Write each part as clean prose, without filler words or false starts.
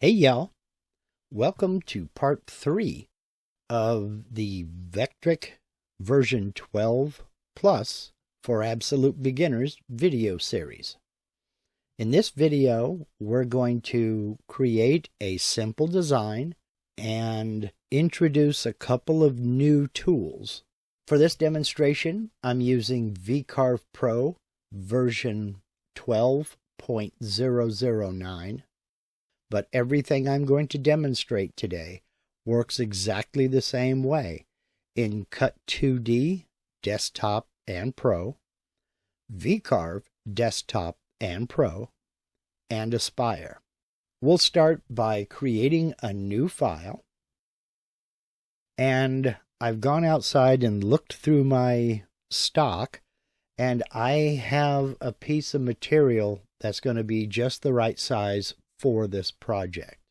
Hey y'all, welcome to part 3 of the Vectric version 12 plus for absolute beginners video series. In this video, we're going to create a simple design and introduce a couple of new tools. For this demonstration, I'm using VCarve Pro version 12.009. But everything I'm going to demonstrate today works exactly the same way in Cut 2D, Desktop and Pro, VCarve, Desktop and Pro, and Aspire. We'll start by creating a new file. And I've gone outside and looked through my stock, and I have a piece of material that's going to be just the right size for this project.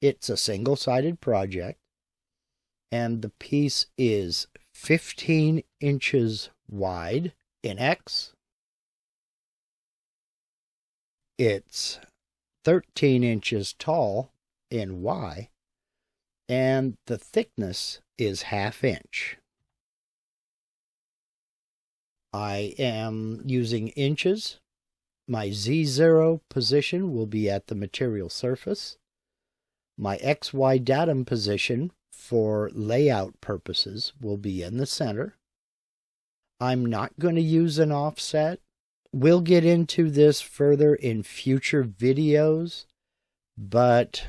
It's a single-sided project, and the piece is 15 inches wide in X. It's 13 inches tall in Y, and the thickness is 1/2 inch. I am using inches. My Z0 position will be at the material surface. My XY datum position for layout purposes will be in the center. I'm not going to use an offset. We'll get into this further in future videos, but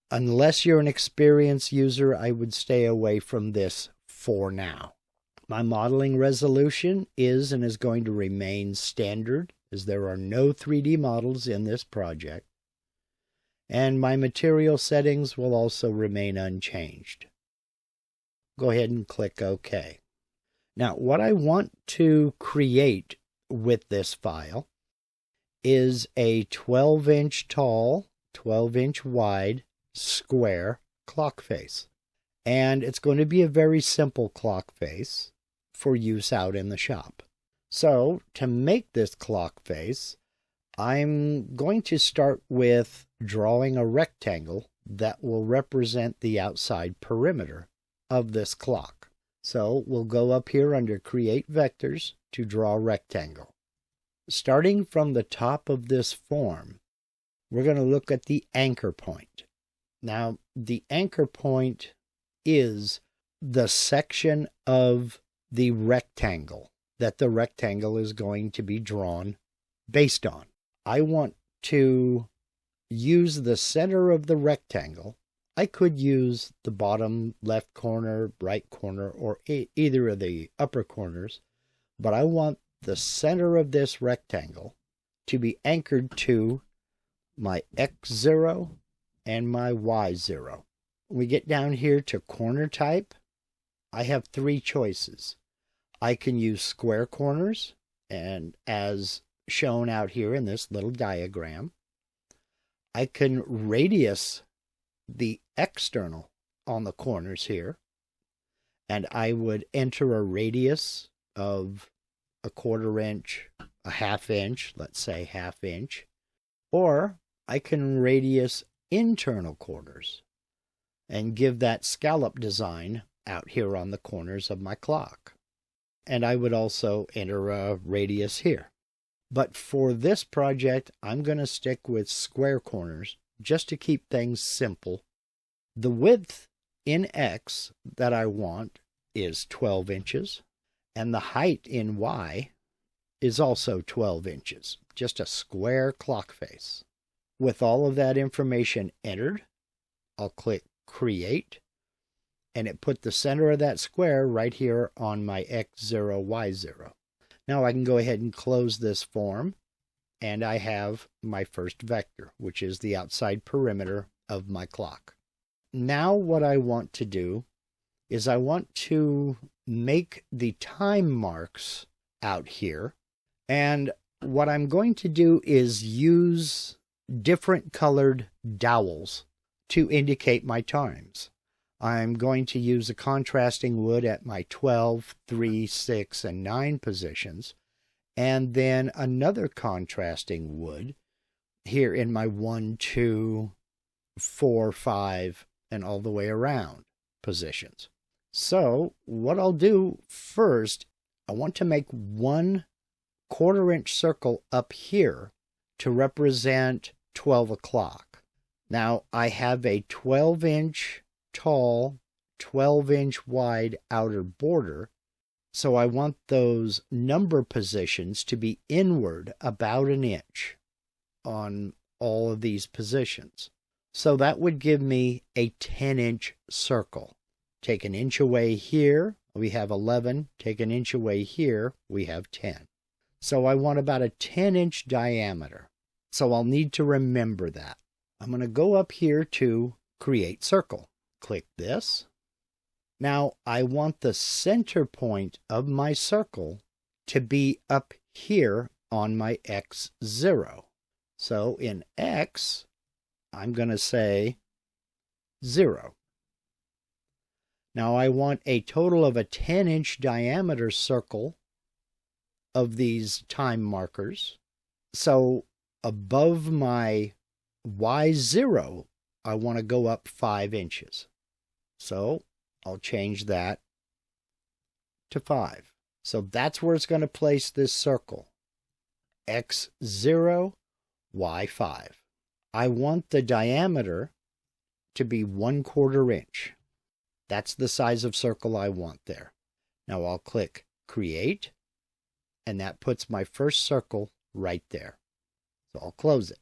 unless you're an experienced user, I would stay away from this for now. My modeling resolution is and is going to remain standard, as there are no 3D models in this project, and my material settings will also remain unchanged. Go ahead and click OK. Now, what I want to create with this file is a 12-inch tall, 12-inch wide square clock face. And it's going to be a very simple clock face for use out in the shop. So, to make this clock face, I'm going to start with drawing a rectangle that will represent the outside perimeter of this clock. So, we'll go up here under Create Vectors to draw a rectangle. Starting from the top of this form, we're going to look at the anchor point. Now, the anchor point is the section of the rectangle that the rectangle is going to be drawn based on. I want to use the center of the rectangle. I could use the bottom left corner, right corner, or either of the upper corners, but I want the center of this rectangle to be anchored to my X0 and my Y0. When we get down here to corner type, I have 3 choices. I can use square corners, and as shown out here in this little diagram, I can radius the external on the corners here, and I would enter a radius of 1/4 inch, 1/2 inch, let's say 1/2 inch, or I can radius internal corners and give that scallop design out here on the corners of my clock. And I would also enter a radius here. But for this project, I'm going to stick with square corners just to keep things simple. The width in X that I want is 12 inches, and the height in Y is also 12 inches, just a square clock face. With all of that information entered, I'll click Create, and it put the center of that square right here on my X0, Y0. Now I can go ahead and close this form, and I have my first vector, which is the outside perimeter of my clock. Now what I want to do is I want to make the time marks out here, and what I'm going to do is use different colored dowels to indicate my times. I'm going to use a contrasting wood at my 12, 3, 6, and 9 positions, and then another contrasting wood here in my 1, 2, 4, 5, and all the way around positions. So what I'll do first, I want to make 1/4-inch circle up here to represent 12 o'clock. Now I have a 12-inch tall, 12-inch wide outer border, so I want those number positions to be inward about an inch on all of these positions. So that would give me a 10-inch circle. Take an inch away here, we have 11. Take an inch away here, we have 10. So I want about a 10-inch diameter. So I'll need to remember that. I'm going to go up here to Create Circle. Click this. Now I want the center point of my circle to be up here on my X0. So in X, I'm going to say 0. Now I want a total of a 10-inch diameter circle of these time markers. So above my Y0, I want to go up 5 inches. So I'll change that to 5. So that's where it's going to place this circle. X0, Y5. I want the diameter to be 1/4 inch. That's the size of circle I want there. Now I'll click Create, and that puts my first circle right there. So I'll close it.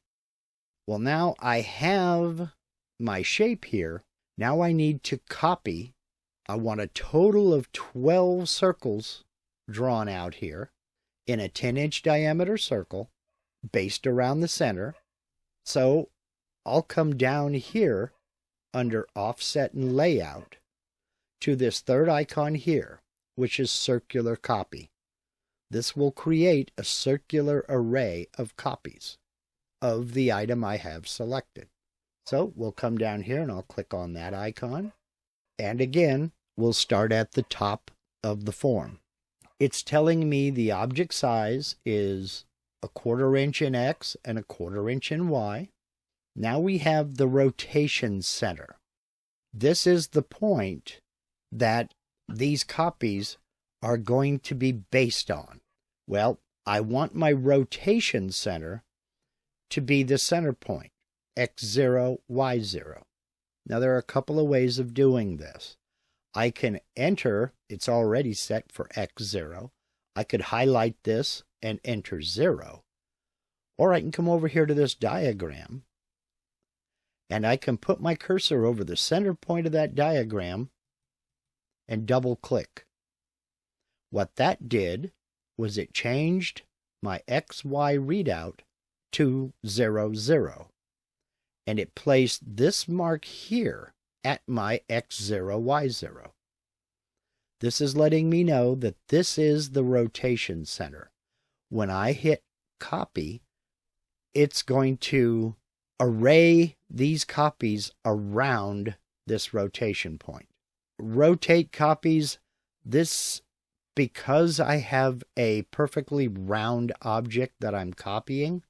Well, now I have my shape here. Now I need to copy. I want a total of 12 circles drawn out here in a 10-inch diameter circle based around the center. So I'll come down here under Offset and Layout to this third icon here, which is Circular Copy. This will create a circular array of copies of the item I have selected. So we'll come down here and I'll click on that icon. And again, we'll start at the top of the form. It's telling me the object size is 1/4 inch in X and 1/4 inch in Y. Now we have the rotation center. This is the point that these copies are going to be based on. Well, I want my rotation center to be the center point, X0, Y0. Now there are a couple of ways of doing this. I can enter, it's already set for X0. I could highlight this and enter 0. Or I can come over here to this diagram and I can put my cursor over the center point of that diagram and double click. What that did was it changed my XY readout to 0, 0. And it placed this mark here at my X0, Y0. This is letting me know that this is the rotation center. When I hit copy, it's going to array these copies around this rotation point. Rotate copies, this, because I have a perfectly round object that I'm copying,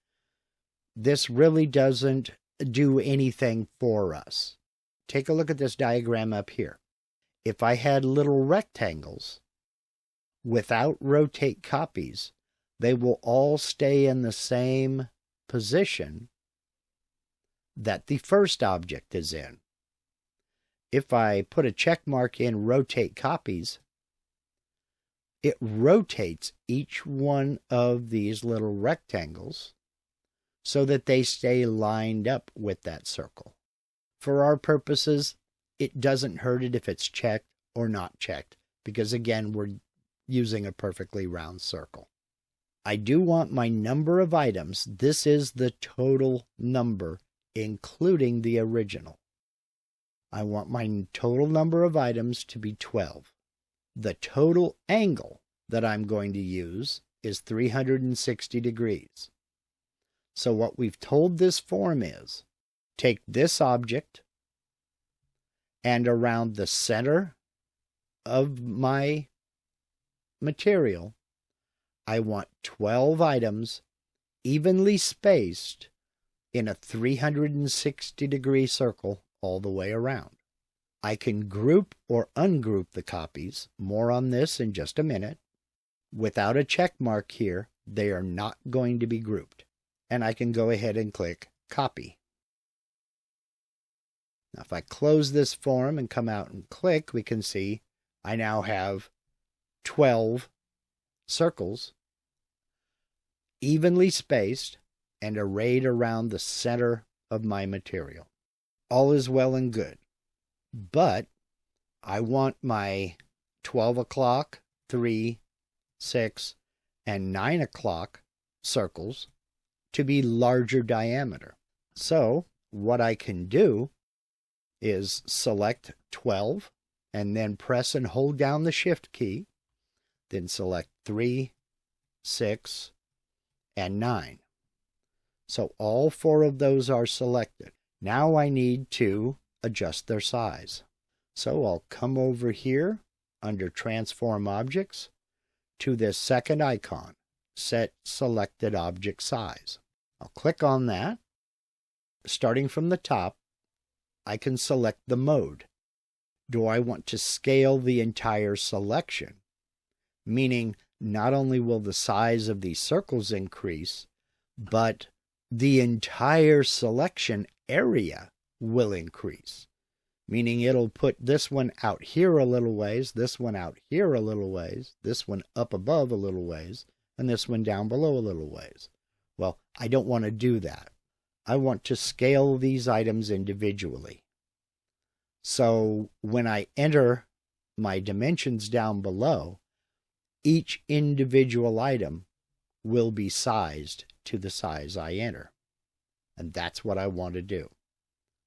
this really doesn't do anything for us. Take a look at this diagram up here. If I had little rectangles, without rotate copies, they will all stay in the same position that the first object is in. If I put a check mark in rotate copies, it rotates each one of these little rectangles so that they stay lined up with that circle. For our purposes, it doesn't hurt it if it's checked or not checked, because again, we're using a perfectly round circle. I do want my number of items. This is the total number, including the original. I want my total number of items to be 12. The total angle that I'm going to use is 360 degrees. So what we've told this form is, take this object, and around the center of my material, I want 12 items evenly spaced in a 360-degree circle all the way around. I can group or ungroup the copies. More on this in just a minute. Without a check mark here, they are not going to be grouped. And I can go ahead and click Copy. Now if I close this form and come out and click, we can see I now have 12 circles evenly spaced and arrayed around the center of my material. All is well and good. But I want my 12 o'clock, 3, 6, and 9 o'clock circles to be larger diameter. So what I can do is select 12 and then press and hold down the Shift key. Then select 3, 6, and 9. So all 4 of those are selected. Now I need to adjust their size. So I'll come over here under Transform Objects to this second icon, Set Selected Object Size. I'll click on that. Starting from the top, I can select the mode. Do I want to scale the entire selection? Meaning, not only will the size of these circles increase, but the entire selection area will increase. Meaning it'll put this one out here a little ways, this one out here a little ways, this one up above a little ways, and this one down below a little ways. Well, I don't want to do that. I want to scale these items individually. So when I enter my dimensions down below, each individual item will be sized to the size I enter. And that's what I want to do.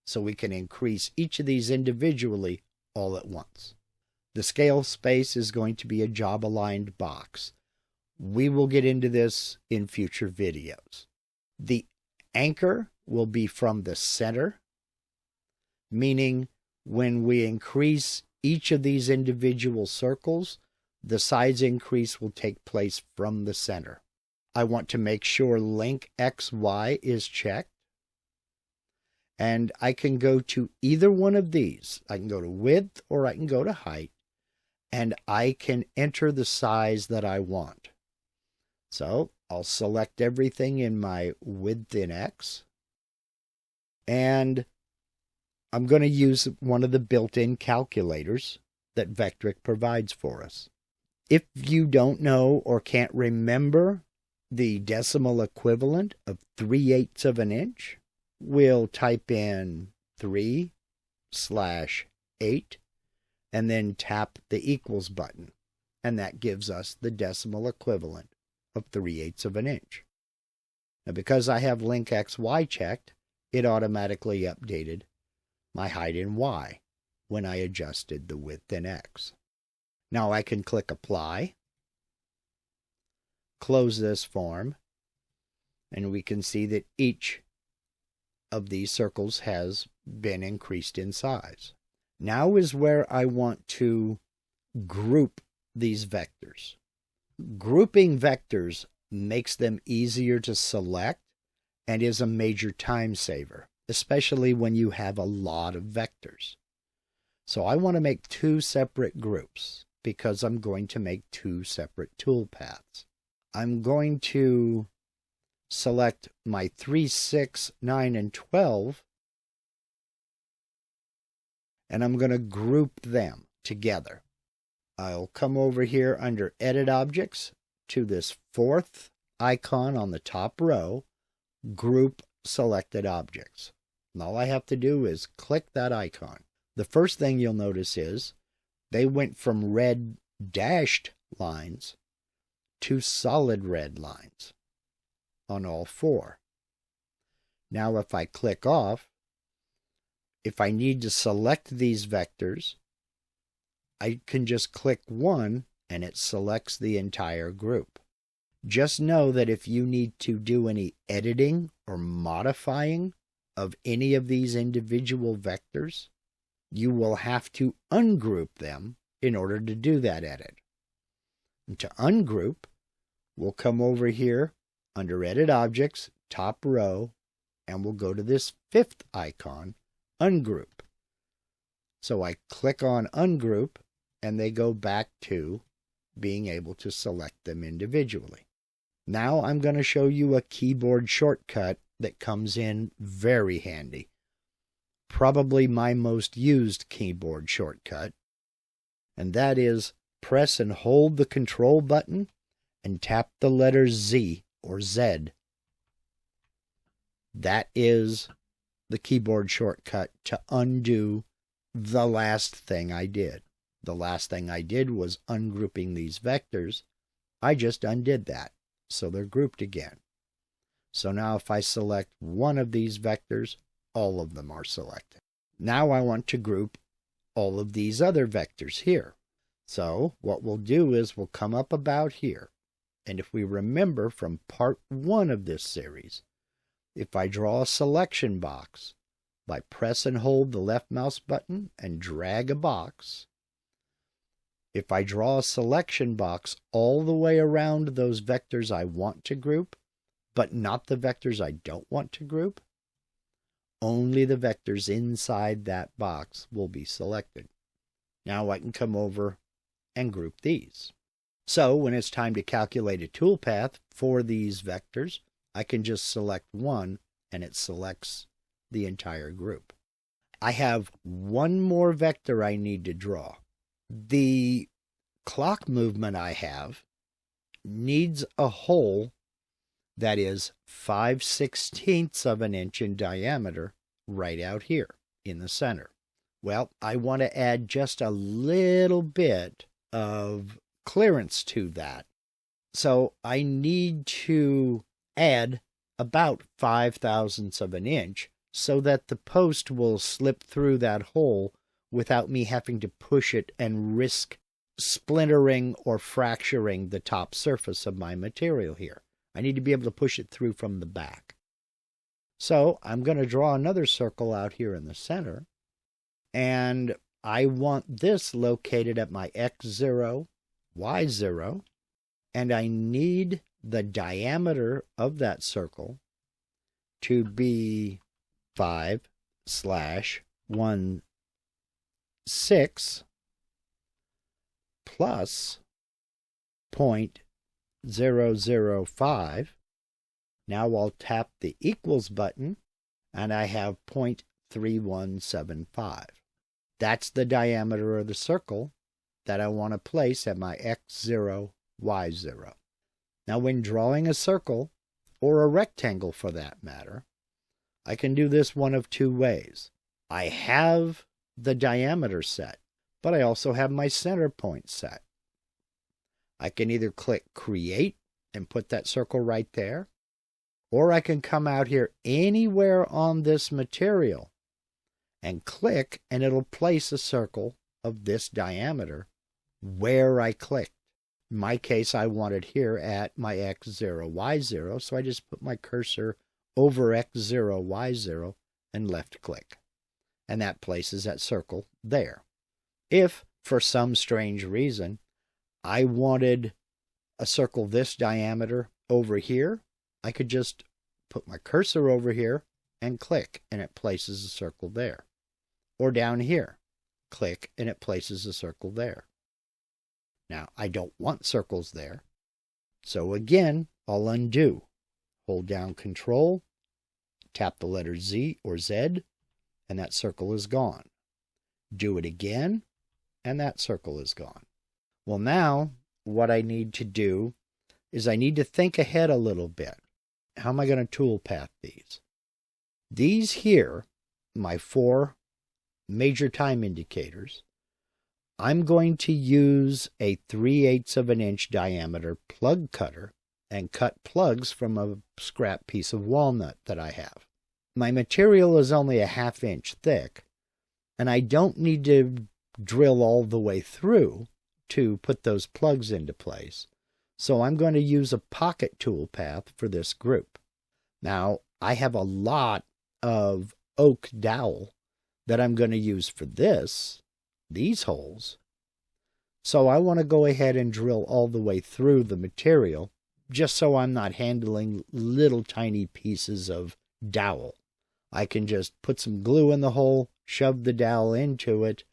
So we can increase each of these individually all at once. The scale space is going to be a job-aligned box. We will get into this in future videos. The anchor will be from the center, meaning when we increase each of these individual circles, the size increase will take place from the center. I want to make sure Link XY is checked. And I can go to either one of these. I can go to width or I can go to height. And I can enter the size that I want. So I'll select everything in my width in X. And I'm going to use one of the built-in calculators that Vectric provides for us. If you don't know or can't remember the decimal equivalent of 3/8 of an inch, we'll type in 3/8 and then tap the equals button. And that gives us the decimal equivalent of 3/8 of an inch. Now because I have Link XY checked, it automatically updated my height in Y when I adjusted the width in X. Now I can click Apply, close this form, and we can see that each of these circles has been increased in size. Now is where I want to group these vectors. Grouping vectors makes them easier to select and is a major time saver, especially when you have a lot of vectors. So I want to make 2 separate groups because I'm going to make 2 separate toolpaths. I'm going to select my 3, 6, 9, and 12, and I'm going to group them together. I'll come over here under Edit Objects to this 4th icon on the top row, Group Selected Objects. And all I have to do is click that icon. The first thing you'll notice is they went from red dashed lines to solid red lines on all 4. Now if I click off, if I need to select these vectors, I can just click one and it selects the entire group. Just know that if you need to do any editing or modifying of any of these individual vectors, you will have to ungroup them in order to do that edit. And to ungroup, we'll come over here under Edit Objects, top row, and we'll go to this fifth icon, Ungroup. So I click on Ungroup, and they go back to being able to select them individually. Now I'm going to show you a keyboard shortcut that comes in very handy. Probably my most used keyboard shortcut, and that is press and hold the Control button and tap the letter Z or Z. That is the keyboard shortcut to undo the last thing I did. The last thing I did was ungrouping these vectors. I just undid that, so they're grouped again. So now if I select one of these vectors, all of them are selected. Now I want to group all of these other vectors here. So what we'll do is we'll come up about here. And if we remember from part 1 of this series, if I draw a selection box by press and hold the left mouse button and drag a box, if I draw a selection box all the way around those vectors I want to group, but not the vectors I don't want to group, only the vectors inside that box will be selected. Now I can come over and group these. So when it's time to calculate a toolpath for these vectors, I can just select one and it selects the entire group. I have one more vector I need to draw. The clock movement I have needs a hole that is 5/16 of an inch in diameter right out here in the center. Well, I want to add just a little bit of clearance to that. So I need to add about 5/1000 of an inch so that the post will slip through that hole without me having to push it and risk splintering or fracturing the top surface of my material here. I need to be able to push it through from the back. So I'm going to draw another circle out here in the center, and I want this located at my X0, Y0, and I need the diameter of that circle to be 5/16 plus 0.005. Now I'll tap the equals button, and I have 0.3175. That's the diameter of the circle that I want to place at my X0, Y0. Now when drawing a circle, or a rectangle for that matter, I can do this one of two ways. I have the diameter set, but I also have my center point set. I can either click Create and put that circle right there, or I can come out here anywhere on this material and click, and it'll place a circle of this diameter where I clicked. In my case, I want it here at my X0, Y0, so I just put my cursor over X0, Y0 and left click. And that places that circle there. If, for some strange reason, I wanted a circle this diameter over here, I could just put my cursor over here and click, and it places a circle there. Or down here, click, and it places a circle there. Now, I don't want circles there, so again, I'll undo. Hold down Control, tap the letter Z or Z, and that circle is gone. Do it again, and that circle is gone. Well, now, what I need to do is I need to think ahead a little bit. How am I going to toolpath these? These here, my 4 major time indicators, I'm going to use a 3/8 of an inch diameter plug cutter and cut plugs from a scrap piece of walnut that I have. My material is only a 1/2 inch thick, and I don't need to drill all the way through to put those plugs into place. So I'm going to use a pocket toolpath for this group. Now, I have a lot of oak dowel that I'm going to use for these holes. So I want to go ahead and drill all the way through the material, just so I'm not handling little tiny pieces of dowel. I can just put some glue in the hole, shove the dowel into it,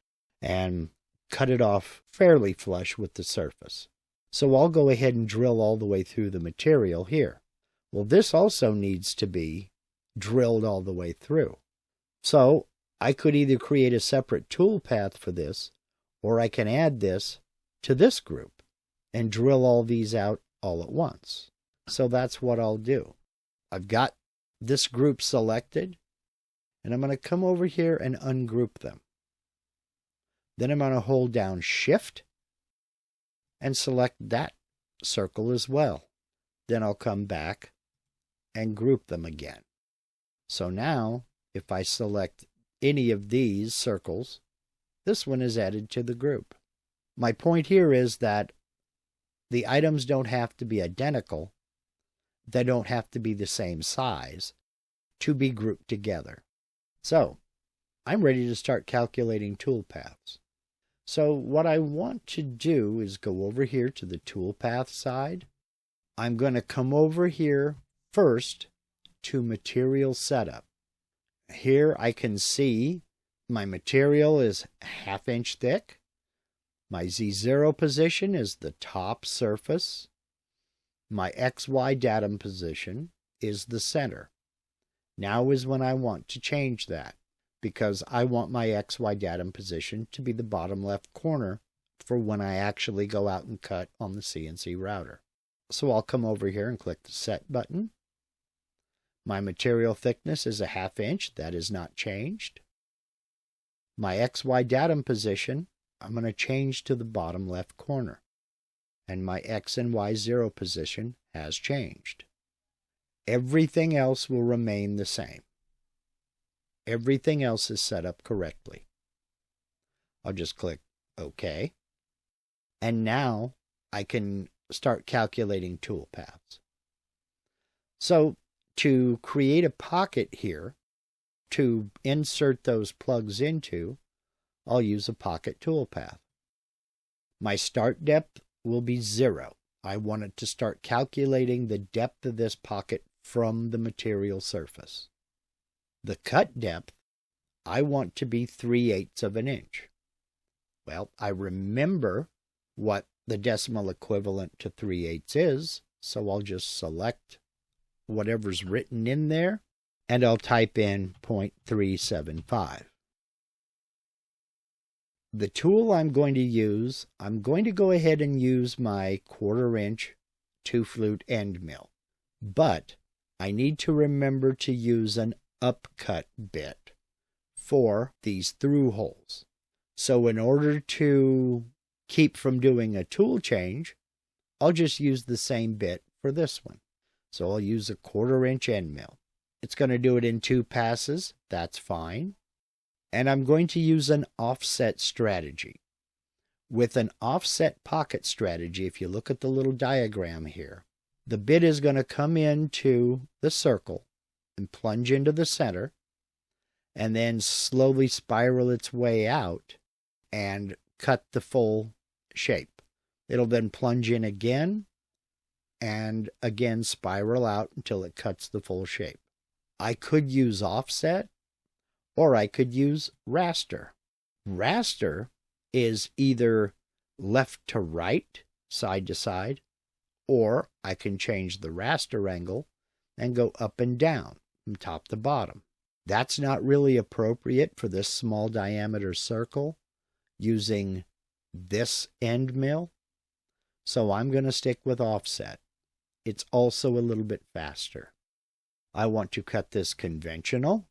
and cut it off fairly flush with the surface. So I'll go ahead and drill all the way through the material here. Well, this also needs to be drilled all the way through. So I could either create a separate tool path for this, or I can add this to this group and drill all these out all at once. So that's what I'll do. I've got this group selected, and I'm going to come over here and ungroup them. Then I'm going to hold down Shift and select that circle as well. Then I'll come back and group them again. So now, if I select any of these circles, this one is added to the group. My point here is that the items don't have to be identical. They don't have to be the same size to be grouped together. So, I'm ready to start calculating toolpaths. So what I want to do is go over here to the toolpath side. I'm going to come over here first to material setup. Here I can see my material is 1/2 inch thick. My Z0 position is the top surface. My XY datum position is the center. Now is when I want to change that, because I want my XY datum position to be the bottom left corner for when I actually go out and cut on the CNC router. So I'll come over here and click the Set button. My material thickness is 1/2 inch. That is not changed. My XY datum position, I'm going to change to the bottom left corner. And my X and Y0 position has changed. Everything else will remain the same. Everything else is set up correctly. I'll just click OK. And now I can start calculating toolpaths. So to create a pocket here, to insert those plugs into, I'll use a pocket toolpath. My start depth will be 0. I want it to start calculating the depth of this pocket from the material surface. The cut depth, I want to be 3/8 of an inch. Well, I remember what the decimal equivalent to 3/8 is, so I'll just select whatever's written in there, and I'll type in 0.375. The tool I'm going to use, I'm going to go ahead and use my 1/4 inch 2-flute end mill. But I need to remember to use an upcut bit for these through holes. So in order to keep from doing a tool change, I'll just use the same bit for this one. So I'll use a 1/4 inch end mill. It's going to do it in 2 passes. That's fine. And I'm going to use an offset strategy. With an offset pocket strategy, if you look at the little diagram here, the bit is going to come into the circle and plunge into the center, and then slowly spiral its way out and cut the full shape. It'll then plunge in again and again spiral out until it cuts the full shape. I could use offset, or I could use raster. Raster is either left to right, side to side, or I can change the raster angle and go up and down from top to bottom. That's not really appropriate for this small diameter circle using this end mill, so I'm going to stick with offset. It's also a little bit faster. I want to cut this conventional.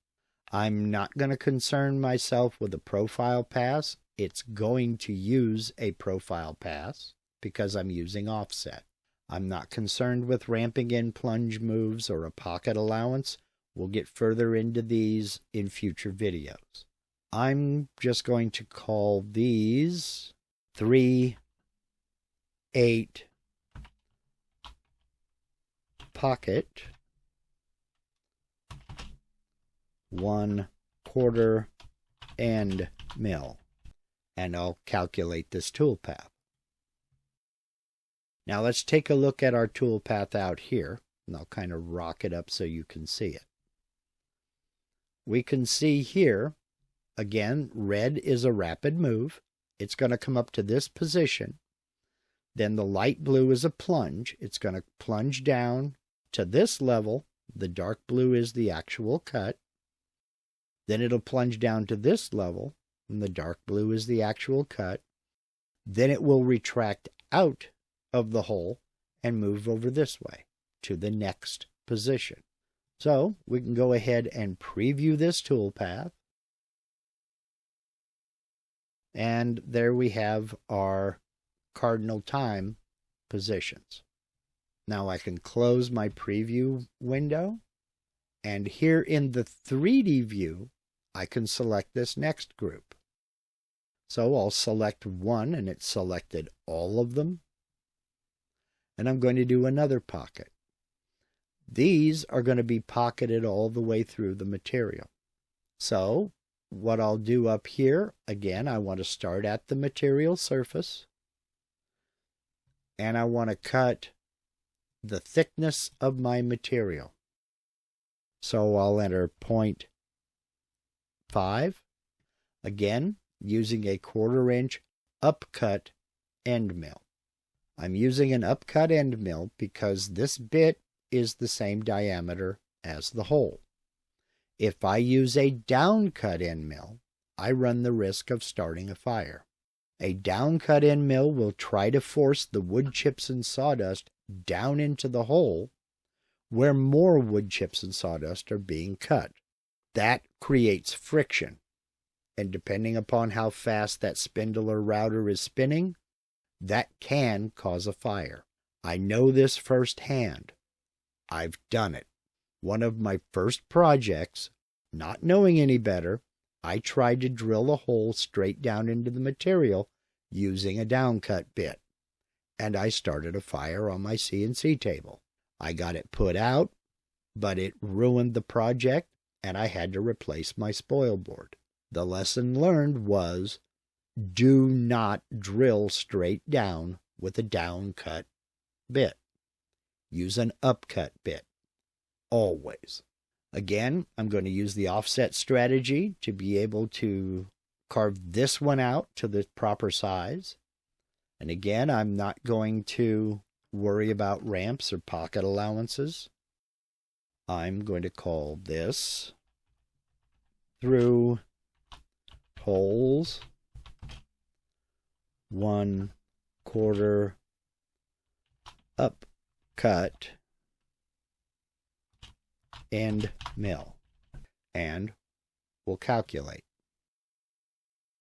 I'm not going to concern myself with a profile pass. It's going to use a profile pass because I'm using offset. I'm not concerned with ramping in plunge moves or a pocket allowance. We'll get further into these in future videos. I'm just going to call these 3/8 pocket 1/4 end mill, and I'll calculate this toolpath. Now let's take a look at our toolpath out here, and I'll kind of rock it up so you can see it. we can see here, again, red is a rapid move. It's going to come up to this position. Then the light blue is a plunge. It's going to plunge down to this level. The dark blue is the actual cut. Then it'll plunge down to this level, and the dark blue is the actual cut. Then it will retract out of the hole and move over this way to the next position. So we can go ahead and preview this toolpath. And there we have our cardinal time positions. Now I can close my preview window, and here in the 3D view I can select this next group. So I'll select one, and it's selected all of them. And I'm going to do another pocket. These are going to be pocketed all the way through the material. So what I'll do up here, again, I want to start at the material surface, and I want to cut the thickness of my material. So I'll enter 0.5, again, using a 1/4 inch upcut end mill. I'm using an upcut end mill because this bit is the same diameter as the hole. If I use a downcut end mill, I run the risk of starting a fire. A downcut end mill will try to force the wood chips and sawdust down into the hole where more wood chips and sawdust are being cut. That creates friction, and depending upon how fast that spindle or router is spinning, that can cause a fire. I know this firsthand. I've done it. One of my first projects, not knowing any better, I tried to drill a hole straight down into the material using a downcut bit, and I started a fire on my CNC table. I got it put out, but it ruined the project, and I had to replace my spoil board. The lesson learned was, do not drill straight down with a downcut bit. Use an upcut bit, always. Again, I'm going to use the offset strategy to be able to carve this one out to the proper size. And again, I'm not going to worry about ramps or pocket allowances. I'm going to call this through holes 1/4 upcut end mill, and we'll calculate.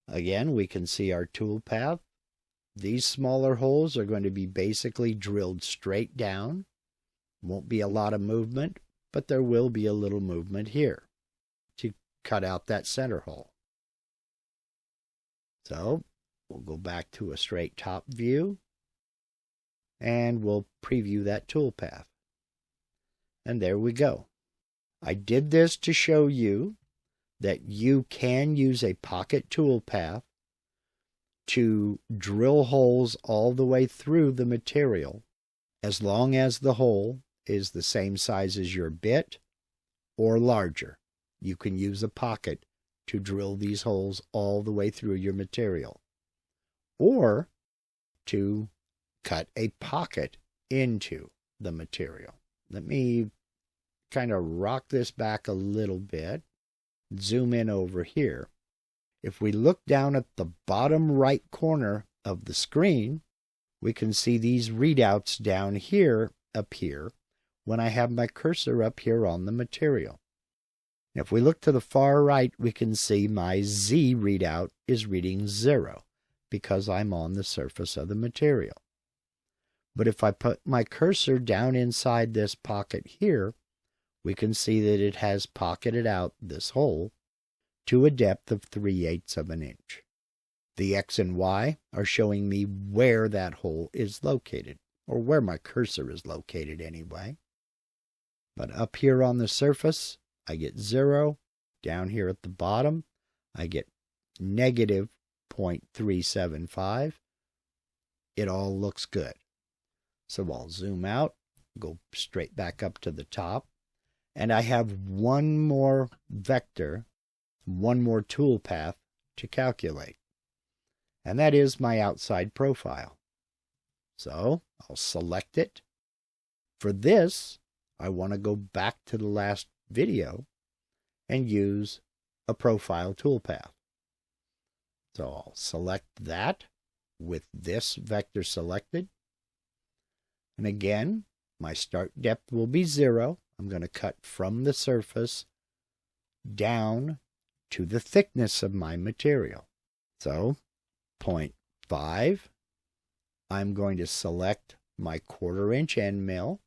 Again, we can see our tool path. These smaller holes are going to be basically drilled straight down. Won't be a lot of movement, but there will be a little movement here to cut out that center hole. So we'll go back to a straight top view, and we'll preview that tool path. And there we go. I did this to show you that you can use a pocket tool path to drill holes all the way through the material, as long as the hole is the same size as your bit or larger. You can use a pocket to drill these holes all the way through your material, or to cut a pocket into the material. Let me kind of rock this back a little bit, zoom in over here. If we look down at the bottom right corner of the screen, we can see these readouts down here appear when I have my cursor up here on the material. If we look to the far right, we can see my Z readout is reading 0 because I'm on the surface of the material. But if I put my cursor down inside this pocket here, we can see that it has pocketed out this hole to a depth of 3/8 of an inch. The X and Y are showing me where that hole is located, or where my cursor is located anyway. But up here on the surface, I get 0. Down here at the bottom, I get negative 0.375. It all looks good. So I'll zoom out, go straight back up to the top, And I have one more vector, one more toolpath to calculate. And that is my outside profile. So I'll select it. For this, I want to go back to the last video and use a profile toolpath. So I'll select that with this vector selected. And again, my start depth will be 0. I'm going to cut from the surface down to the thickness of my material. So 0.5, I'm going to select my 1/4 inch end mill.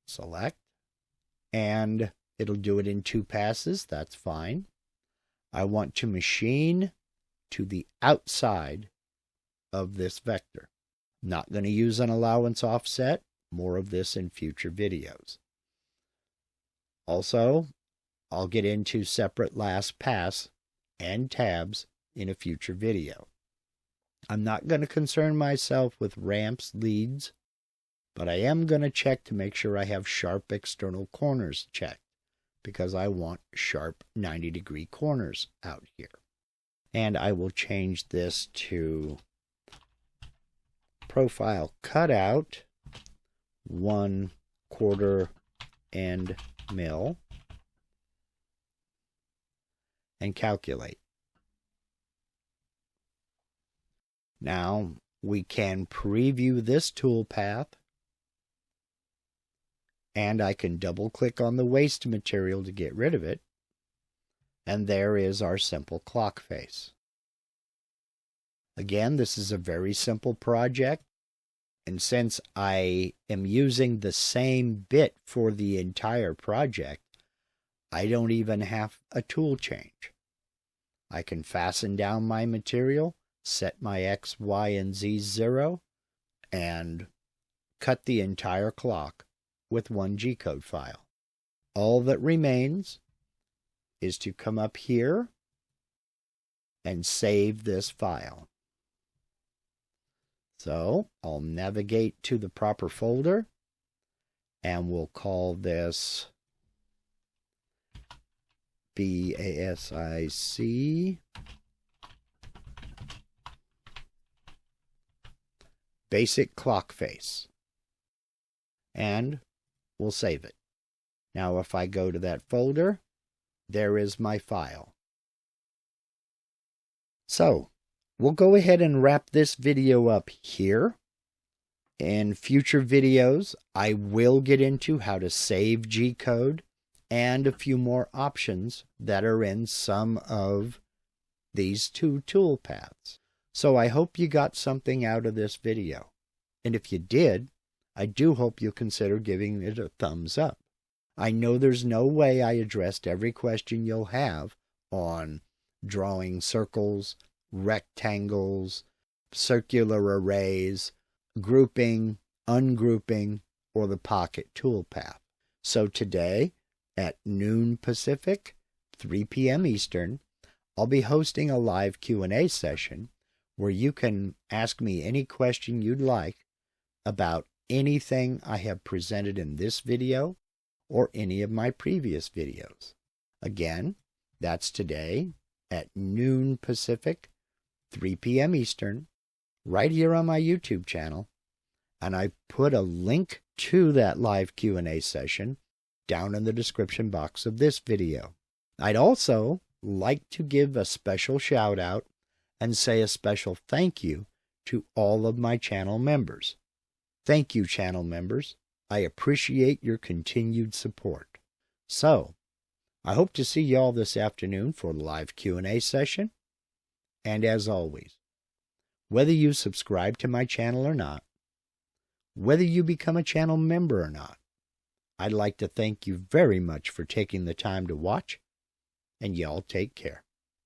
Select, and it'll do it in 2 passes. That's fine. I want to machine to the outside of this vector. Not going to use an allowance offset. More of this in future videos. Also, I'll get into separate last pass and tabs in a future video. I'm not going to concern myself with ramps, leads, but I am going to check to make sure I have sharp external corners checked, because I want sharp 90-degree corners out here. And I will change this to profile cutout 1/4 end mill and calculate. Now we can preview this toolpath, and I can double click on the waste material to get rid of it, and there is our simple clock face. Again, this is a very simple project, and since I am using the same bit for the entire project, I don't even have a tool change. I can fasten down my material, set my X, Y, and Z 0, and cut the entire clock with one G-code file. All that remains is to come up here and save this file. So I'll navigate to the proper folder, and we'll call this BASIC Basic Clock Face, and we'll save it. Now if I go to that folder, there is my file. So we'll go ahead and wrap this video up here. In future videos, I will get into how to save G-code and a few more options that are in some of these 2 toolpaths. So I hope you got something out of this video. And if you did, I do hope you'll consider giving it a thumbs up. I know there's no way I addressed every question you'll have on drawing circles, rectangles, circular arrays, grouping, ungrouping, or the pocket toolpath. So today, at noon Pacific, 3 p.m. Eastern, I'll be hosting a live Q&A session where you can ask me any question you'd like about anything I have presented in this video or any of my previous videos. Again, that's today at noon Pacific, 3 p.m. Eastern, right here on my YouTube channel, and I put a link to that live Q&A session down in the description box of this video. I'd also like to give a special shout out and say a special thank you to all of my channel members. Thank you, channel members. I appreciate your continued support. So, I hope to see y'all this afternoon for the live Q&A session. And as always, whether you subscribe to my channel or not, whether you become a channel member or not, I'd like to thank you very much for taking the time to watch, and y'all take care.